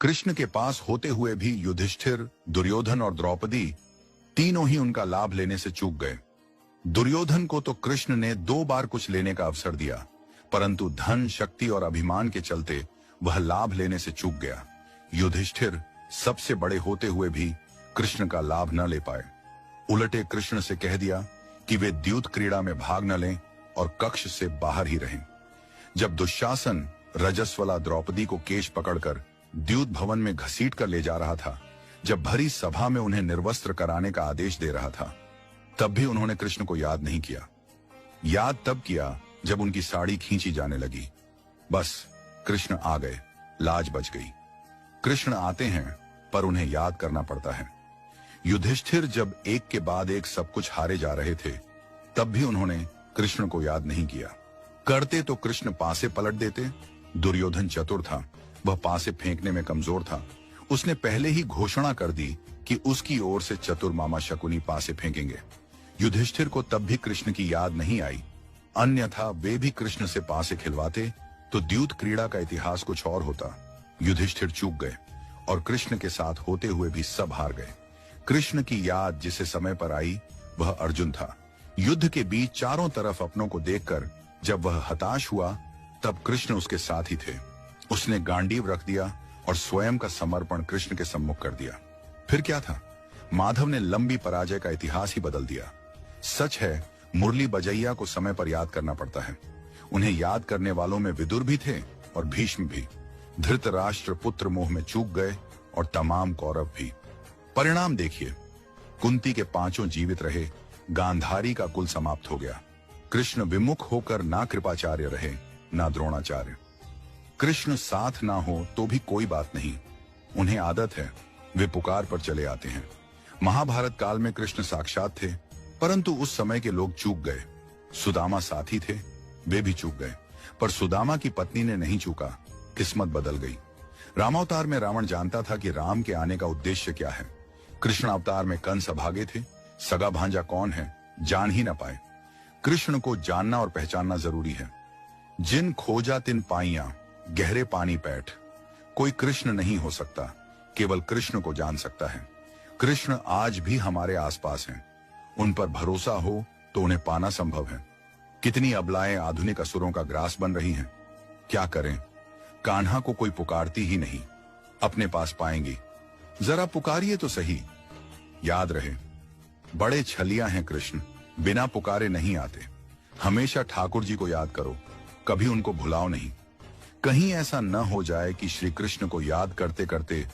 कृष्ण के पास होते हुए भी युधिष्ठिर, दुर्योधन और द्रौपदी तीनों ही उनका लाभ लेने से चूक गए। दुर्योधन को तो कृष्ण ने 2 बार कुछ लेने का अवसर दिया, परंतु धन, शक्ति और अभिमान के चलते वह लाभ लेने से चूक गया। युधिष्ठिर सबसे बड़े होते हुए भी कृष्ण का लाभ न ले पाए। उलटे कृष्ण से कह दिया कि वे द्यूत क्रीड़ा में भाग न लें और कक्ष से बाहर ही रहें। जब दुशासन रजस्वला द्रौपदी को केश पकड़कर द्यूत भवन में घसीट कर ले जा रहा था, जब भरी सभा में उन्हें निर्वस्त्र कराने का आदेश दे रहा था, तब भी उन्होंने कृष्ण को याद नहीं किया। याद तब किया जब उनकी साड़ी खींची जाने लगी। बस कृष्ण आ गए, लाज बच गई। कृष्ण आते हैं पर उन्हें याद करना पड़ता है। युधिष्ठिर जब एक के बाद एक सब कुछ हारे जा रहे थे, तब भी उन्होंने कृष्ण को याद नहीं किया। करते तो कृष्ण पासे पलट देते। दुर्योधन चतुर था, वह पासे फेंकने में कमजोर था। उसने पहले ही घोषणा कर दी कि उसकी ओर से चतुर मामा शकुनी पासे फेंकेंगे। युधिष्ठिर को तब भी कृष्ण की याद नहीं आई, अन्यथा वे भी कृष्ण से पासे खिलवाते तो द्यूत क्रीड़ा का इतिहास कुछ और होता। युधिष्ठिर चूक गए और कृष्ण के साथ होते हुए भी सब हार गए। कृष्ण की याद जिसे समय पर आई वह अर्जुन था। युद्ध के बीच चारों तरफ अपनों को देखकर जब वह हताश हुआ, तब कृष्ण उसके साथ ही थे। उसने गांडीव रख दिया और स्वयं का समर्पण कृष्ण के सम्मुख कर दिया। फिर क्या था, माधव ने लंबी पराजय का इतिहास ही बदल दिया। सच है, मुरली बजैया को समय पर याद करना पड़ता है। उन्हें याद करने वालों में विदुर भी थे और भीष्म भी। धृतराष्ट्र पुत्र मोह में चूक गए और तमाम कौरव भी। परिणाम देखिए, कुंती के 5 जीवित रहे, गांधारी का कुल समाप्त हो गया। कृष्ण विमुख होकर ना कृपाचार्य रहे ना द्रोणाचार्य। कृष्ण साथ ना हो तो भी कोई बात नहीं, उन्हें आदत है, वे पुकार पर चले आते हैं। महाभारत काल में कृष्ण साक्षात थे, परंतु उस समय के लोग चूक गए। सुदामा साथी थे, वे भी चूक गए, पर सुदामा की पत्नी ने नहीं चूका, किस्मत बदल गई। रामावतार में रावण जानता था कि राम के आने का उद्देश्य क्या है। कृष्ण अवतार में कंस अभागे थे, सगा भांजा कौन है जान ही न पाए। कृष्ण को जानना और पहचानना जरूरी है। जिन खोजा तिन पाइया, गहरे पानी पैठ। कोई कृष्ण नहीं हो सकता, केवल कृष्ण को जान सकता है। कृष्ण आज भी हमारे आसपास हैं। उन पर भरोसा हो तो उन्हें पाना संभव है। कितनी अबलाएं आधुनिक असुरों का ग्रास बन रही हैं। क्या करें, कान्हा को कोई पुकारती ही नहीं। अपने पास पाएंगी, जरा पुकारिए तो सही। याद रहे, बड़े छलिया हैं कृष्ण, बिना पुकारे नहीं आते। हमेशा ठाकुर जी को याद करो, कभी उनको भुलाओ नहीं। कहीं ऐसा न हो जाए कि श्री कृष्ण को याद करते करते